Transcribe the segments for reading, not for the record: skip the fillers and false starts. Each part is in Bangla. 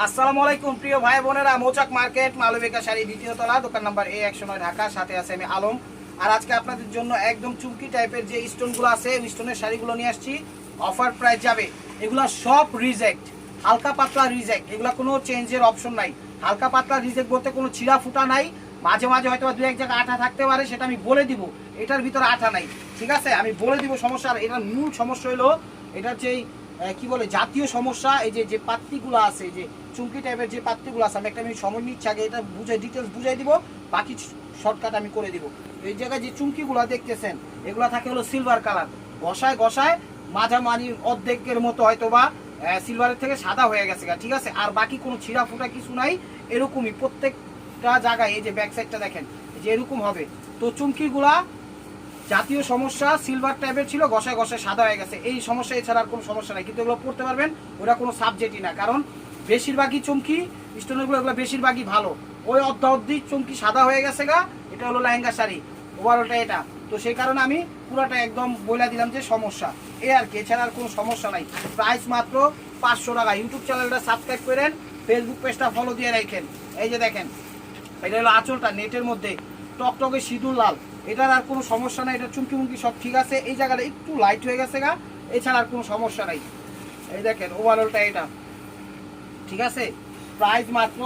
আসসালামু আলাইকুম প্রিয় ভাই বোনেরা, মৌচাক মার্কেট মালবিকা শাড়ি দ্বিতীয় তলা, দোকান নাম্বার A109 ঢাকা। সাথে আছে আমি আলম। আর আজকে আপনাদের জন্য একদম চুমকি টাইপের যে স্টোনগুলো আছে, স্টোনের শাড়িগুলো নিয়ে আসছি। অফার প্রাইস যাবে, এগুলো সব রিজেক্ট, হালকা পাতলা রিজেক্ট, এগুলো কোনো চেঞ্জের অপশন নাই। হালকা পাতলা রিজেক্ট বলতে কোনো ছিঁড়া ফুটা নাই। মাঝে মাঝে হয়তো দু এক জায়গায় আঠা থাকতে পারে, সেটা আমি বলে দিব। এটার ভিতরে আঠা নাই, ঠিক আছে, আমি বলে দিব সমস্যা। আর এটার মূল সমস্যা হলো এটার যেই কি বলে জাতীয় সমস্যা, এই যে পাত্তিগুলো আছে, যে চুমকি টাইপের যে পাত্তিগুলো আছে, আমি একটা আমি সময় নিচ্ছি আগে এটা বুঝে ডিটেলস বুঝাই দিব, বাকি শর্টকাট আমি করে দিব। এই জায়গায় যে চুমকিগুলো দেখতেছেন এগুলো থাকে হলো সিলভার কালার, ঘষায় ঘষায় মাঝামাঝি অর্ধেকের মতো হয়তো বা সিলভারের থেকে সাদা হয়ে গেছে, ঠিক আছে। আর বাকি কোনো ছিঁড়া ফুটা কিছু নাই, এরকমই প্রত্যেকটা জায়গায়। এই যে ব্যাক সাইডটা দেখেন, যে এরকম হবে। তো চুমকিগুলা জাতীয় সমস্যা, সিলভার টাইপের ছিল, ঘষায় ঘষায় সাদা হয়ে গেছে, এই সমস্যা, এছাড়া আর কোনো সমস্যা নাই। কিন্তু এগুলো পড়তে পারবেন, ওরা কোনো সাবজেক্টই না, কারণ বেশিরভাগই চুমকি স্টোনগুলো এগুলো বেশিরভাগই ভালো। ওই অর্ধি চুমকি সাদা হয়ে গেছে গা, এটা হলো লেহেঙ্গা শাড়ি, ওভারঅলটা এটা। তো সেই কারণে আমি পুরোটা একদম বলে দিলাম যে সমস্যা এ আর কি, এছাড়া আর কোনো সমস্যা নাই। প্রাইস মাত্র 500 টাকা। ইউটিউব চ্যানেলটা সাবস্ক্রাইব করেন, ফেসবুক পেজটা ফলো দিয়ে রাখেন। এই যে দেখেন, এটা হলো আঁচলটা, নেটের মধ্যে টকটকে সিঁদুর লাল, এটার আর কোনো সমস্যা নাই। এটা চুমকি মুমকি সব ঠিক আছে, এই জায়গাটা একটু লাইট হয়ে গেছে গা, এছাড়া আর কোনো সমস্যা নাই। এই দেখেন ওভারঅলটা এটা, ঠিক আছে। প্রাইস মাত্র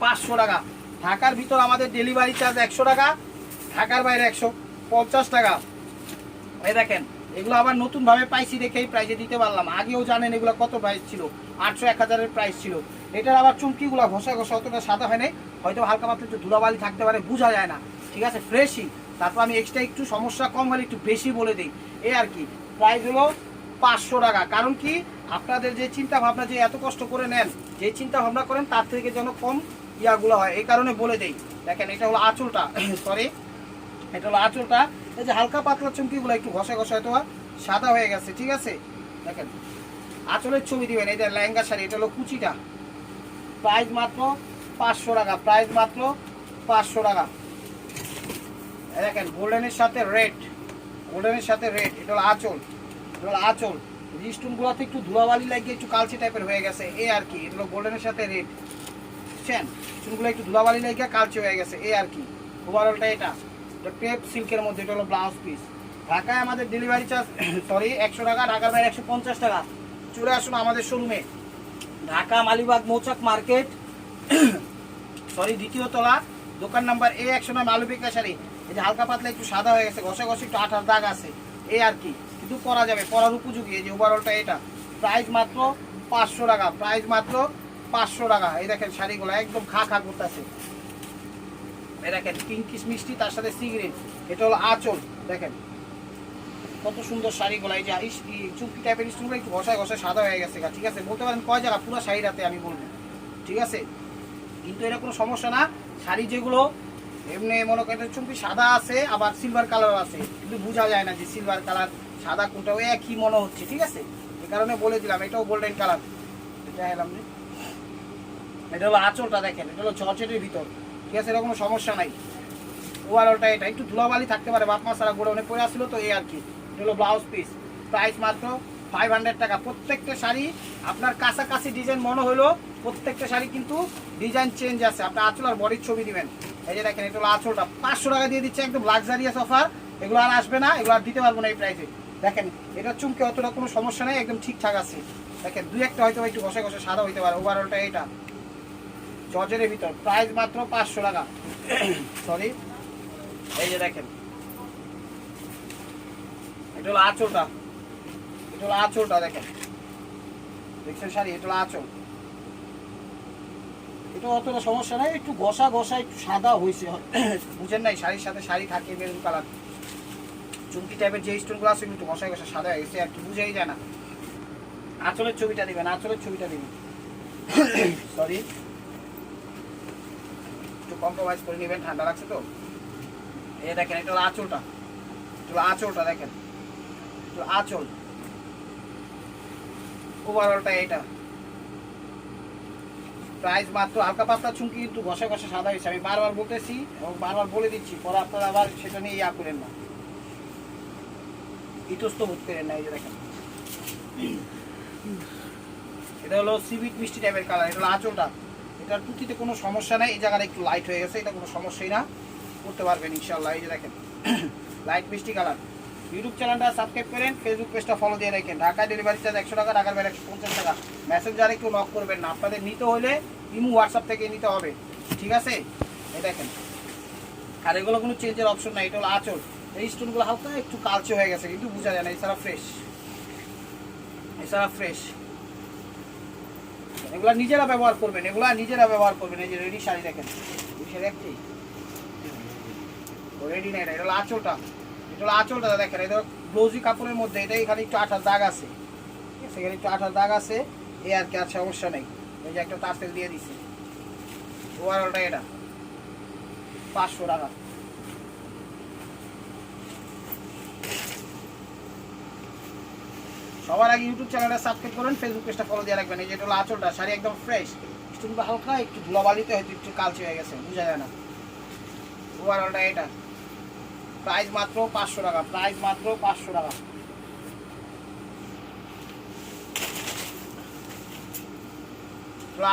500 টাকা। ঢাকার ভিতর আমাদের ডেলিভারি চার্জ 100 টাকা, ঢাকার বাইরে 150 টাকা। এই দেখেন, এগুলো আবার নতুনভাবে পাইছি দেখে এই প্রাইসে দিতে পারলাম। আগেও জানেন এগুলো কত প্রাইস ছিল, 800 1000-এর প্রাইস ছিল। এটার আবার চুমকিগুলো ঘষা ঘষা অতটা সাদা হয় নাই, হয়তো হালকা মাত্র একটু ধুলাবালি থাকতে পারে, বোঝা যায় না, ঠিক আছে, ফ্রেশই। তারপর আমি এক্সট্রা একটু সমস্যা কম হলে একটু বেশি বলে দিই, এই আর কি। প্রাইস হলো 500 টাকা। কারণ কি, আপনাদের যে চিন্তা ভাবনা, যে এত কষ্ট করে নেন, যে চিন্তা ভাবনা করেন তার থেকে যেন কম ইয়াগুলো হয়, এই কারণে বলে দেই। দেখেন এটা হলো আঁচলটা, সরি, এটা হলো আঁচলটা। এই যে হালকা পাতলা চুমকিগুলো একটু ঘষা ঘষা হয়তো সাদা হয়ে গেছে, ঠিক আছে। দেখেন আঁচলের ছবি দিবেন, এই যে লেহেঙ্গা শাড়ি, এটা হলো কুচিটা। প্রাইস মাত্র 500 টাকা, প্রাইস মাত্র 500 টাকা। দেখেন গোল্ডেনের সাথে রেড, গোল্ডেনের সাথে রেড, এটা হলো আঁচল, এটা হলো আঁচল। স্টোনগুলোতে একটু ধুলাবালি লাগিয়ে একটু কালচে টাইপের হয়ে গেছে, এই আর কি। এটা হলো গোল্ডেনের সাথে রেড, বুঝছেন, স্টোনগুলো একটু ধুলাবালি লাগিয়ে কালচে হয়ে গেছে, এই আর কি। ওভারঅলটা এটা ক্রেপ সিল্কের মধ্যে, এটা হলো ব্লাউজ পিস। ঢাকায় আমাদের ডেলিভারি চার্জ সরি 100 টাকা, ঢাকার বাইরে 150 টাকা। চলে আসুন আমাদের শোরুমে, ঢাকা মালিবাগ মৌচাক মার্কেট সরি দ্বিতীয় তলা, দোকান নাম্বার A109 মালবিকা শাড়ি। এই যে হালকা পাতলা একটু সাদা হয়ে গেছে, ঘষা ঘষে একটু আঠার দাগ আছে, এই আর কি, কিন্তু করা যাবে, পরার উপযোগী। এই যে ওভারঅলটা এটা, প্রাইস মাত্র 500 টাকা, প্রাইস মাত্র 500 টাকা। এই দেখেন শাড়িগুলো একদম খা খা করতেছে, এই দেখেন পিঙ্কিশ মিষ্টি, তার সাথে সি গ্রিন। এটা হলো আঁচল, দেখেন কত সুন্দর শাড়িগুলো। এই যে চুমকি টাইপের স্টোনগুলো একটু ঘষায় ঘষায় সাদা হয়ে গেছে, ঠিক আছে। বলতে পারেন কয় জায়গা, পুরো শাড়িটাতে আমি বলবো, ঠিক আছে। কিন্তু এটা কোনো সমস্যা না। শাড়ি যেগুলো এমনি মনে করেন চুমকি সাদা আছে, আবার সিলভার কালার আছে, কিন্তু বোঝা যায় না যে সিলভার কালার সাদা কোনটা, ওই একই মনে হচ্ছে, ঠিক আছে। এই কারণে বলে দিলাম, এটাও গোল্ডেন কালার। এটা এলাম, এটা হলো আঁচলটা, দেখেন এটা হলো জর্জেটের ভিতর, ঠিক আছে, এটা কোনো সমস্যা নাই। ওভারঅলটা এটা একটু ধুলাবালি থাকতে পারে, বাপ মা সারা গোড়া অনেক পরে আসলো তো, এই আর কি। এটা হলো ব্লাউজ পিস, প্রাইস মাত্র 500 টাকা। প্রত্যেকটা শাড়ি আপনার কাছাকাছি ডিজাইন মনে হলো, প্রত্যেকটা শাড়ি কিন্তু ডিজাইন চেঞ্জ আছে। আপনার আঁচল আর বডির ছবি দিবেন। এই যে দেখেন, এটা হলো আঁচলটা, 500 টাকা দিয়ে দিচ্ছে, একদম লাক্সারিয়াস অফার। এগুলো আর আসবে না, এগুলো আর দিতে পারবো না এই প্রাইসে। দেখেন এটা চুমকে অতটা কোনো সমস্যা নেই, একদম ঠিকঠাক আছে। দেখেন দুই একটা হয়তো একটু ঘষে ঘষে সাদা হইতে পারে। ওভারঅলটা এটা জর্জের ভিতর, প্রাইস মাত্র 500 টাকা সরি। এই যে দেখেন, এটা হলো আঁচলটা, এটা হলো আঁচলটা, দেখেন দেখছেন শাড়ি, এটা হলো আঁচল। এটা অতটা সমস্যা নাই, একটু ঘষা ঘষা একটু সাদা হয়েছে, বুঝেন নাই, শাড়ির সাথে শাড়ি থাকে মেরুন কালার, চুমকি টাইপের যে স্টোনগুলো আছে একটু ঘষা ঘষা সাদা হয়ে গেছে আর কি, বুঝেই যায় না। আঁচলের ছবিটা দিবেন, আঁচলের ছবিটা দিবেন সরি, একটু কম্প্রোমাইজ করে নেবেন, ঠান্ডা লাগছে তো। এই দেখেন, এটা হলো আঁচলটা, এটা হলো আঁচলটা, দেখেন আঁচল। ওভারঅলটা এটা, প্রাইস মাত্র, হালকা পাতলা চুমকি কিন্তু ঘষা ঘষা সাদা হয়েছে, আমি বারবার বলতেছি এবং বারবার বলে দিচ্ছি, পরে আপনারা আবার সেটা নিয়ে ইয়া করেন না, ইতস্ত বোধ করেন না। এই যে দেখেন, এটা হলো সিভিট মিষ্টি টাইপের কালার, এটা হলো আঁচলটা। এটার পুঁতিতে কোনো সমস্যা নেই, এই জায়গাটা একটু লাইট হয়ে গেছে, এটা কোনো সমস্যাই না, করতে পারবেন ইনশাল্লাহ। এই যে দেখেন লাইট মিষ্টি কালার। ইউটিউব চ্যানেলটা সাবস্ক্রাইব করেন, ফেসবুক পেজটা ফলো দিয়ে রাখেন। ঢাকায় ডেলিভারি চার্জ 100 টাকা, ঢাকার বাইরে 150 টাকা। মেসেঞ্জারে একটু নক করবেন না, আপনাদের নিতে হলে ইমো হোয়াটসঅ্যাপ থেকে নিতে হবে, ঠিক আছে? এই দেখেন, আর এগুলো কোনো চেঞ্জের অপশন নাই। এটা হলো আঁচল। এই স্টোনগুলো হালকা একটু কালচে হয়ে গেছে কিন্তু বোঝা যায় না, এছাড়া ফ্রেশ, এছাড়া ফ্রেশ। এগুলা নিজেরা ব্যবহার করবেন, এগুলা নিজেরা ব্যবহার করবেন। এই যে রেডি শাড়ি দেখেন, এই শাড়ি একটি রেডি নেই, এটা হলো আঁচলটা। এটা হলো আঁচলটা দেখেন, এটা ব্লাউজি কাপড়ের মধ্যে, এটা এখানে একটু আঠার দাগ আছে, সেখানে একটু আঠার দাগ আছে, এই আর কি, আর সমস্যা নেই। এই যে একটা তারসেল দিয়ে দিছে। ওভারঅলটা এটা 500 টাকা। সবার আগে ইউটিউব চ্যানেলটা সাবস্ক্রাইব করুন, ফেসবুক পেজটা ফলো দিয়ে রাখবেন। এই যে এটা হলো আঁচলটা, শাড়ি একদম ফ্রেশ, স্টোনগুলো হালকা একটু ধুলাবালিতে হয়তো একটু কালচে হয়ে গেছে, বোঝা যায় না। ওভারঅলটা এটা, প্রাইস মাত্র 500 টাকা, প্রাইস মাত্র 500 টাকা।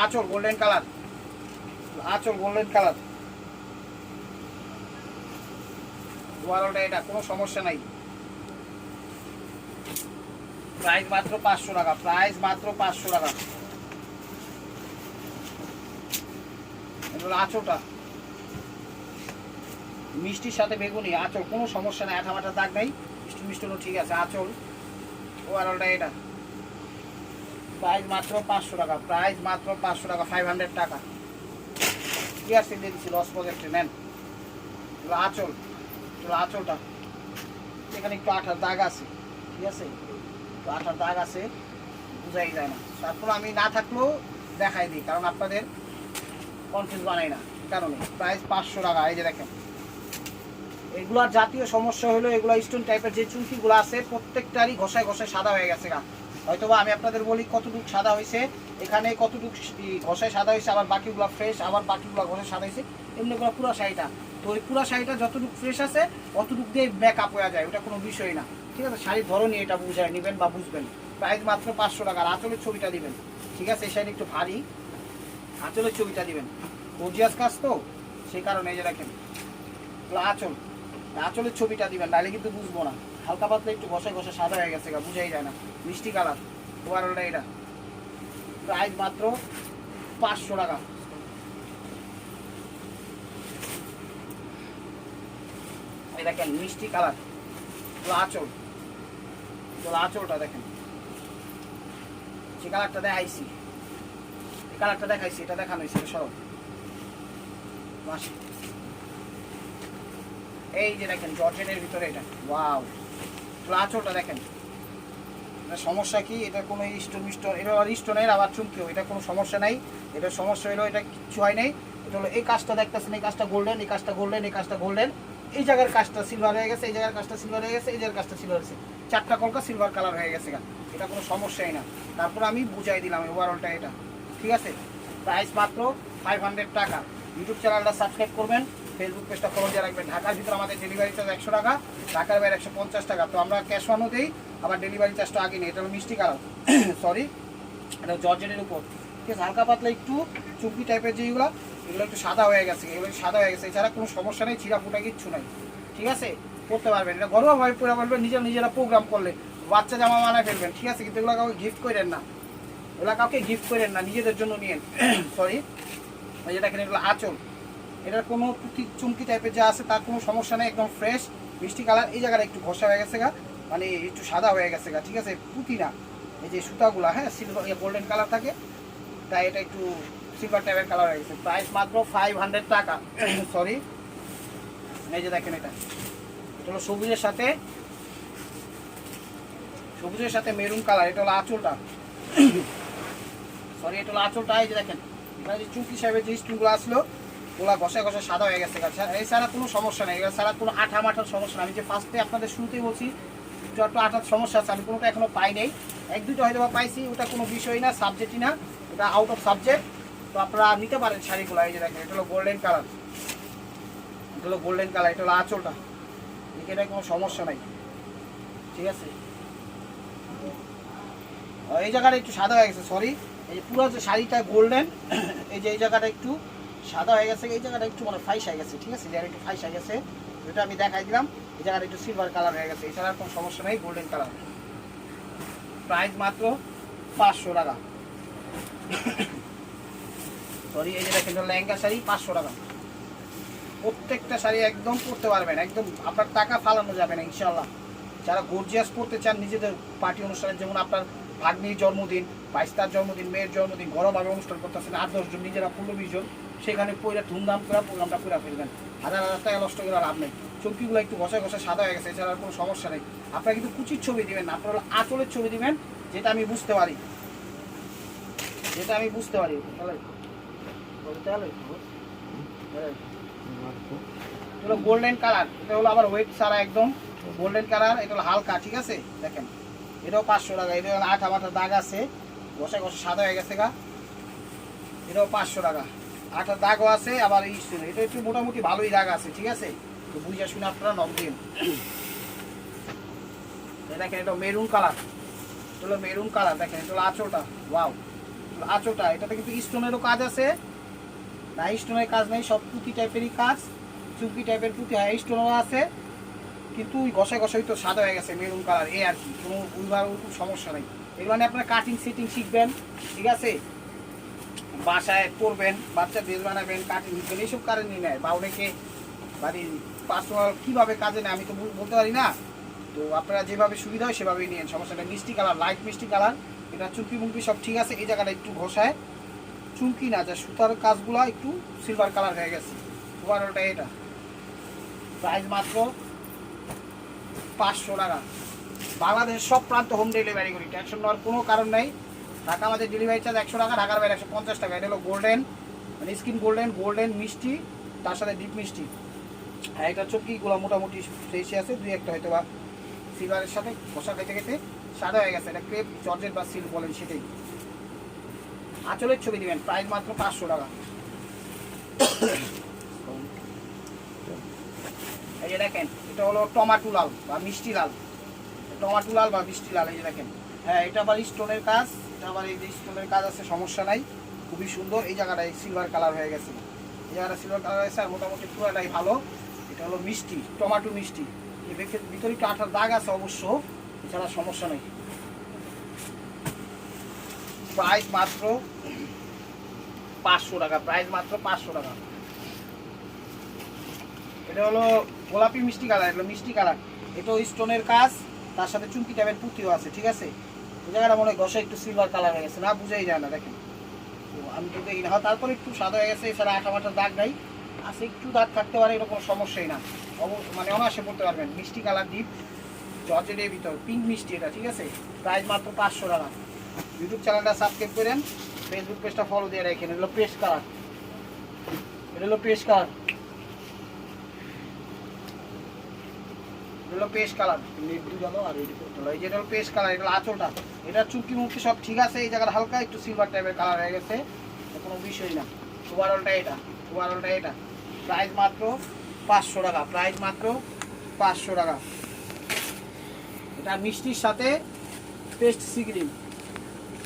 আঁচল গোল্ডেন কালার, আঁচল গোল্ডেন কালার। ওভারঅলটা এটা, কোনো সমস্যা নাই, প্রাইস মাত্র 500 টাকা, প্রাইস মাত্র 500 টাকা। এটা আঁচলটা মিষ্টির সাথে বেগুনি, আঁচল কোনো সমস্যা নাই, আঠা মাঠার দাগ নাই, মিষ্টি মিষ্টিও ঠিক আছে। আঁচল ওভারঅলটা এটা, প্রাইস মাত্র 500 টাকা, প্রাইস মাত্র 500 টাকা, 500 টাকা। ক্লিয়ার সেল দিয়ে দিচ্ছি, লস প্রজেক্টে নেন। এগুলো আঁচল, এগুলো আঁচলটা, এখানে একটু আঠার দাগ আছে, ঠিক আছে, তো আঠার দাগ আছে, বোঝাই যায় না। তারপর আমি না থাকলেও দেখাই দিই, কারণ আপনাদের কনফিউজ বানাই না, কারণে। প্রাইস 500 টাকা। এই যে দেখেন, এগুলার জাতীয় সমস্যা হলো এগুলো স্টোন টাইপের যে চুমকিগুলো আছে প্রত্যেকটারই ঘষায় ঘষায় সাদা হয়ে গেছে গা। হয়তোবা আমি আপনাদের বলি কতটুকু সাদা হয়েছে, এখানে কতটুকু ঘষায় সাদা হয়েছে, আবার বাকিগুলো ফ্রেশ, আবার বাকিগুলো ঘষায় সাদা হয়েছে, এমনিগুলো পুরো শাড়িটা। তো ওই পুরো শাড়িটা যতটুকু ফ্রেশ আছে অতটুকু দিয়ে মেকআপ হয়ে যায়, ওটা কোনো বিষয় না, ঠিক আছে? শাড়ির ধরনই এটা বুঝায় নেবেন বা বুঝবেন। প্রাইস মাত্র 500 টাকা। আর আঁচলের ছবিটা দিবেন, ঠিক আছে? এই শাড়ি একটু ভারী, আঁচলের ছবিটা দিবেন, গর্জিয়াস কাজ তো, সেই কারণে। এই যে দেখেন আঁচল, আঁচলের ছবিটা দিবেন, নাহলে কিন্তু বুঝবো না। হালকা পাতলা একটু ঘষায় ঘষে সাদা হয়ে গেছে, বুঝাই যায় না, মিষ্টি কালার। ওভারঅলটা এটা, প্রাইস মাত্র 500 টাকা। এই দেখেন মিষ্টি কালার, আঁচল, আঁচলটা দেখেন, যে কালারটা দেখাইছি, এই কালারটা দেখাইছি, এটা দেখানো হয়েছে সব। এই যে দেখেন জর্জেটের ভিতরে এটা, ওয়াও। আঁচলটা দেখেন, সমস্যা কি, এটা কোনো স্টোন মিস্টোন, এটা আবার স্টোনের আবার চুমকিও, এটা কোনো সমস্যা নাই। এটার সমস্যা হলো এটা কিছু হয় নাই, এটা হলো এই কাজটা দেখতেছেন, এই কাজটা গোল্ডেন, এই কাজটা গোল্ডেন, এই কাজটা গোল্ডেন, এই জায়গার কাজটা সিলভার হয়ে গেছে, এই জায়গার কাজটা সিলভার হয়ে গেছে, এই জায়গার কাজটা সিলভার হয়েছে, 4টা কলকা সিলভার কালার হয়ে গেছে, এটা কোনো সমস্যাই না। তারপর আমি বুঝাই দিলাম ওভারঅলটা এটা, ঠিক আছে? প্রাইস মাত্র 500 টাকা। ইউটিউব চ্যানেলটা সাবস্ক্রাইব করবেন, ফেসবুক পেজটা ফলো দিয়ে রাখবেন। ঢাকার ভিতরে আমাদের ডেলিভারি চার্জ 100 টাকা, ঢাকার বাইরে 150 টাকা। তো আমরা ক্যাশ অনও দিই, আবার ডেলিভারি চার্জটা আগে নিই। এটা হলো মিষ্টি কালার, সরি, এটা জর্জেটের উপর, ঠিক আছে? হালকা পাতলা একটু চুমকি টাইপের যেগুলো, এগুলো একটু সাদা হয়ে গেছে, এগুলো সাদা হয়ে গেছে, এছাড়া কোনো সমস্যা নেই, ছিঁড়া ফুটা কিচ্ছু নাই, ঠিক আছে? করতে পারবেন, এটা ঘরোয়াভাবে পরে পারবেন, নিজেরা প্রোগ্রাম করলে বাচ্চা জামা বানায় ফেলবেন, ঠিক আছে? কিন্তু এগুলো কাউকে গিফট করেন না, এগুলো কাউকে গিফট করেন না, নিজেদের জন্য নিয়েন। সরি, এই যে দেখেন এগুলো আঁচল, এটার কোনো চুমকি টাইপের যা আছে তার কোনো সমস্যা নেই, একদম ফ্রেশ মিষ্টি কালার। এই জায়গাটা একটু ঘষা হয়ে গেছে গা, মানে একটু সাদা হয়ে গেছে গা, ঠিক আছে? পুঁতি না, এই যে সুতাগুলা, হ্যাঁ, সিলভার গোল্ডেন কালার থাকে, তাই এটা একটু সিলভার টাইপের কালার হয়ে গেছে। প্রাইস মাত্র 500 টাকা। সরি, এই যে দেখেন এটা হলো সবুজের সাথে মেরুন কালার, এটা হলো আঁচলটা, সরি, এটা হলো আঁচলটা। এই যে দেখেন এখানে যে চুমকি সাহেবের যে স্টোনগুলো আসলো, ওগুলা ঘষায় ঘষায় সাদা হয়ে গেছে, এছাড়া কোনো সমস্যা নেই, এছাড়া কোনো আঠা মাঠার সমস্যা নেই। আমি যে ফার্স্টে আপনাদের শুরুতেই বলছি একটু আঠার সমস্যা আছে, আমি কোনোটা এখনো পাই নাই, 1-2টা হয়তো বা পাইছি, ওটা কোনো বিষয় না, সাবজেক্টই না, ওটা আউট অফ সাবজেক্ট। তো আপনারা নিতে পারেন শাড়িগুলো। এই যে দেখেন এটা হলো গোল্ডেন কালার, এটা হলো গোল্ডেন কালার, এটা হলো আঁচলটা, এখানে কোনো সমস্যা নাই, ঠিক আছে? এই জায়গাটা একটু সাদা হয়ে গেছে, সরি, এই যে পুরো যে শাড়িটা গোল্ডেন, এই যে এই জায়গাটা একটু সাদা হয়ে গেছে, এই জায়গাটা একটু মানে ফাইস হয়ে গেছে, ঠিক আছে, জায়গাটা একটু ফাইস হয়ে গেছে, এটা আমি দেখাই দিলাম। এই জায়গাটা একটু সিলভার কালার হয়ে গেছে, এছাড়া কোনো সমস্যা নেই, গোল্ডেন কালার। প্রাইস মাত্র 500 টাকা। সরি, এই যে দেখেন লেহেঙ্গা শাড়ি 500 টাকা। প্রত্যেকটা শাড়ি একদম পরতে পারবেন, একদম আপনার টাকা ফালানো যাবে না ইনশাল্লাহ। যারা গর্জিয়াস পড়তে চান নিজেদের পার্টি অনুষ্ঠানে, যেমন আপনার ভাগ্নির জন্মদিন, বাইস্তার জন্মদিন, মেয়ের জন্মদিন, ঘরোয়াভাবে অনুষ্ঠান করতেছেন 8-10 জন, নিজেরা 15-20 জন, সেখানে পয়লা ধুমধাম করে প্রোগ্রামটা করে ফেলবেন। হাজার হাজার টাকা নষ্ট করে লাভ নেই। চমকিগুলো একটু ঘষে ঘষে সাদা হয়ে গেছে, এছাড়া কোনো সমস্যা নেই। আপনারা কিন্তু কুচির ছবি দিবেন না, আপনারা আঁচলের ছবি দিবেন, যেটা আমি বুঝতে পারি, যেটা আমি বুঝতে পারি। হলো গোল্ডেন কালার, এটা হলো আবার ওয়েট ছাড়া একদম গোল্ডেন কালার, এটা হলো হালকা, ঠিক আছে। দেখেন এটাও 500 টাকা। এটা আঠা মাঠা দাগ আছে, ঘষে ঘষে সাদা হয়ে গেছে গা, এটাও 500 টাকা। আঠার দাগও আছে, আবার এই এটা একটু মোটামুটি ভালোই দাগ আছে, ঠিক আছে। তো বুঝে শুনে আপনারা নক দিন। দেখেন এটা মেরুন কালার, এটা হলো মেরুন কালার। দেখেন এটা হলো আঁচলটা, ওয়াও আঁচলটা, এটাতে কিন্তু স্টোনেরও কাজ আছে না, স্টোনের কাজ নেই, সব পুঁতি টাইপেরই কাজ, চুমকি টাইপের পুঁতি, হ্যাঁ স্টোনও আছে, কিন্তু ওই ঘষে ঘষে তো সাদা হয়ে গেছে মেরুন কালার, এই আর কি, কোনো উইবার খুব সমস্যা নেই। এগুলো নিয়ে আপনারা কাটিং সেটিং শিখবেন, ঠিক আছে, বাসায় করবেন, বাচ্চা ড্রেস বানাবেন, কাটিং শিখবেন, এইসব কারণে নেয়। বা অনেকে বাড়ির পার্সোনাল কীভাবে কাজে নেয় আমি তো বলতে পারি না, তো আপনারা যেভাবে সুবিধা হয় সেভাবেই নিন, সমস্যা নেই। মিষ্টি কালার, লাইট মিষ্টি কালার, এটা চুমকি মুমকি সব ঠিক আছে। এই জায়গাটা একটু ঘষায়, চুমকি না, যা সুতার কাজগুলো একটু সিলভার কালার হয়ে গেছে। ওভারঅলটা এটা। প্রাইস মাত্র 500 টাকা। বাংলাদেশের সব প্রান্ত হোম ডেলিভারি করি, টেনশন নেওয়ার কোনো কারণ নেই। ঢাকা আমাদের ডেলিভারি চার্জ 100 টাকা, ঢাকার বাইরে 150 টাকা। এটা হলো গোল্ডেন, মানে স্কিন গোল্ডেন, গোল্ডেন মিষ্টি, তার সাথে ডিপ মিষ্টি। হ্যাঁ, এটা চুমকিগুলো মোটামুটি ফ্রেশই আছে, 2-1টা হয়তো বা সিলভারের সাথে ঘষা খেতে খেতে সাদা হয়ে গেছে। এটা ক্রেপ জর্জেট বা সিল্ক বলেন, সেটাই। আঁচলের ছবি দিবেন, প্রাইস মাত্র 500 টাকা। এই যে দেখেন এটা হলো টমাটো লাল বা মিষ্টি লাল, টমাটো লাল বা মিষ্টি লাল, এই যে দেখেন। হ্যাঁ, এটা আবার স্টোনের কাজ, এটা আবার এই যে স্টোনের কাজ আছে, সমস্যা নাই, খুবই সুন্দর। এই জায়গাটায় সিলভার কালার হয়ে গেছে, এই জায়গাটা সিলভার কালার হয়েছে, আর মোটামুটি পুরোটাই ভালো। এটা হলো মিষ্টি, টমাটো মিষ্টি, এই ভিতরে একটু আঠার দাগ আছে অবশ্য, এছাড়া সমস্যা নেই। প্রাইস মাত্র 500 টাকা, প্রাইস মাত্র 500 টাকা। এটা হলো গোলাপি মিষ্টি কালার, এটা মিষ্টি কালার, এটাও স্টোনের কাজ, তার সাথে চুমকি টাইপের পুঁতিও আছে, ঠিক আছে। এই জায়গাটা মনে হয় ঘষা একটু সিলভার কালার হয়ে গেছে, না বুঝেই যায় না, দেখেন। তো আমি তো দেখি না, তারপরে একটু সাদা হয়ে গেছে, এছাড়া আঠা মাঠার দাগ নাই, আছে একটু দাগ থাকতে পারে, এটা কোনো সমস্যাই না, মানে অনায়াসে পড়তে পারবেন। মিষ্টি কালার, ডিপ জর্জেটের ভিতর, পিঙ্ক মিষ্টি এটা, ঠিক আছে। প্রাইস মাত্র 500 টাকা। ইউটিউব চ্যানেলটা সাবস্ক্রাইব করেন, ফেসবুক পেজটা ফলো দিয়ে রাখেন। এটা হলো পেস্ট কালার, এটা হলো পেস্ট কালার, এটা হলো পেস্ট কালার, আর এই যেটা হলো পেস্ট কালার, এটা আঁচলটা, এটা চুমকি মুখি সব ঠিক আছে। এই জায়গাটা হালকা একটু সিলভার টাইপের কালার হয়ে গেছে, কোনো বিষয় না। ওভারঅলটা এটা, ওভারঅলটা এটা। প্রাইস মাত্র 500 টাকা, প্রাইস মাত্র 500 টাকা। এটা মিষ্টির সাথে পেস্ট সিগ্রিন,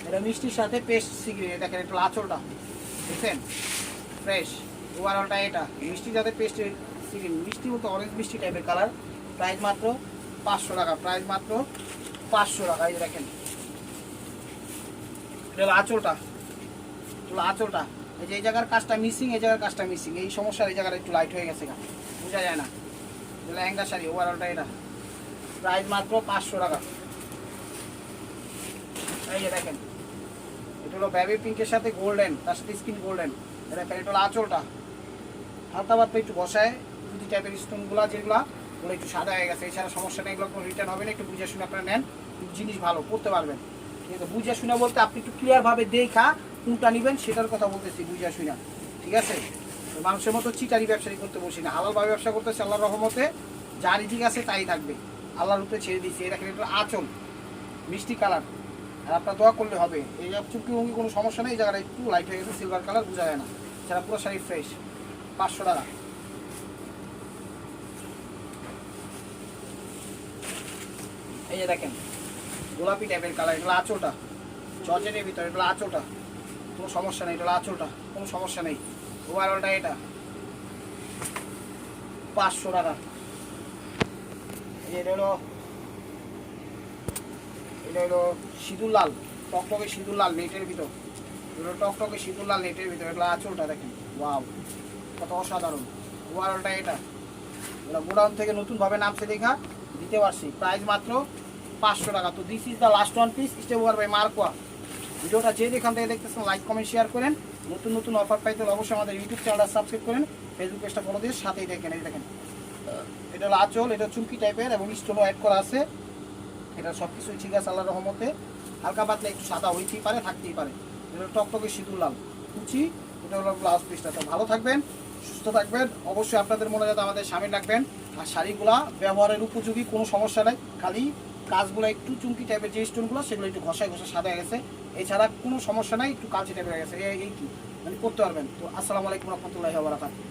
এটা মিষ্টির সাথে পেস্ট সিগ্রিন, দেখেন একটু আঁচলটা দেখছেন, ফ্রেশ। ওভারঅলটা এটা মিষ্টির সাথে পেস্ট সিগ্রিন, মিষ্টি মতো অরেঞ্জ মিষ্টি টাইপের কালার। প্রাইস মাত্র 500 টাকা, প্রাইস মাত্র 500 টাকা। এই দেখেন এটা হলো আঁচলটা, এটা আঁচলটা, এই যে এই জায়গার কাজটা মিসিং, এই জায়গার কাজটা মিসিং, এই সমস্যার এই জায়গাটা একটু লাইট হয়ে গেছে, বোঝা যায় না। লেহেঙ্গা শাড়ি, ওভারঅলটা এটা। প্রাইস মাত্র 500 টাকা। এই যে দেখেন এটা হলো বেবি পিঙ্কের সাথে গোল্ডেন, তার সাথে স্কিন গোল্ডেন। দেখেন এটা হলো আঁচলটা, হালকা পাতলা একটু বসায় দুটি টাইপের স্টোনগুলো, যেগুলো ওগুলো একটু সাদা হয়ে গেছে, এছাড়া সমস্যা নেই, এগুলো কোনো রিটার্ন হবে না। একটু বুঝে শুনে আপনারা নেন, জিনিস ভালো পড়তে পারবেন, ঠিক আছে। বুঝে শুনে বলতে আপনি একটু ক্লিয়ারভাবে দেখা কোনটা নেবেন সেটার কথা বলতেছি, বুঝে শুনে, ঠিক আছে। মানুষের মতো চিটারি ব্যবসায়ী করতে বসি না, হালালভাবে ব্যবসা করতেছি, আল্লাহর রহমতে যা রিজিক আছে তাই থাকবে, আল্লাহর উপরে ছেড়ে দিচ্ছি। এই দেখেন এটা আঁচল, মিষ্টি কালার, আর আপনার দোয়া করলে হবে। এই চুমকি মুমকি কোনো সমস্যা নেই, এই জায়গাটা একটু লাইট হয়ে গেছে, সিলভার কালার, বোঝা যায় না, সেটা পুরো শাড়ি ফ্রেশ। 500 টাকা। এই যে দেখেন গোলাপি টাইপের কালার, এগুলো আঁচলটা, জর্জেটের ভিতরে, এগুলো আঁচলটা, কোনো সমস্যা নেই। এটা হলো আঁচলটা, কোনো সমস্যা নেই। ওভারঅলটা এটা 500 টাকা। এটা হলো সিঁদুর লাল, টকটকে সিঁদুর লাল নেটের ভিতর। এগুলো টকটকে সিঁদুর লাল নেটের ভিতর। এগুলো আঁচলটা দেখেন, ওয়াও কত অসাধারণ। ওভারঅলটা এটা গোডাউন থেকে নতুনভাবে নামছে দেখা দিতে পারছি, প্রাইস মাত্র 500 টাকা। তো this is the last one piece step over by মার্কোয়া। ভিডিওটা যে যেখান থেকে দেখতেছেন লাইক কমেন্ট শেয়ার করেন। নতুন নতুন অফার পাইতে হলে অবশ্যই আমাদের ইউটিউব চ্যানেলটা সাবস্ক্রাইব করেন, ফেসবুক পেজটা ফলো দিয়ে সাথেই দেখেন। এই দেখেন এটা হলো আঁচল, এটা চুমকি টাইপের এবং স্টোনও অ্যাড করা আছে। এটা সব কিছুই ঠিক আছে আল্লাহর রহমতে। হালকা পাতলা একটু সাদা হইতেই পারে, থাকতেই পারে। এটা টকটকে সিঁদুর লাল কুচি। এটা হলো ব্লাউজ পিসটা। তো ভালো থাকবেন, সুস্থ থাকবেন। অবশ্যই আপনাদের মনে যাতে আমাদের সামনে রাখবেন। আর শাড়িগুলা ব্যবহারের উপযোগী, কোনো সমস্যা নেই। খালি কাজগুলো একটু চুমকি টাইপের যে স্টোনগুলো সেগুলো একটু ঘষায় সাদা হয়ে গেছে, এছাড়া কোনো সমস্যা নাই। একটু কালচে টাইপের হয়ে গেছে, এই কি মানে করতে পারবেন। তো আসসালামু আলাইকুম রহমতুল্লাহি ওয়া বারাকাতুহু।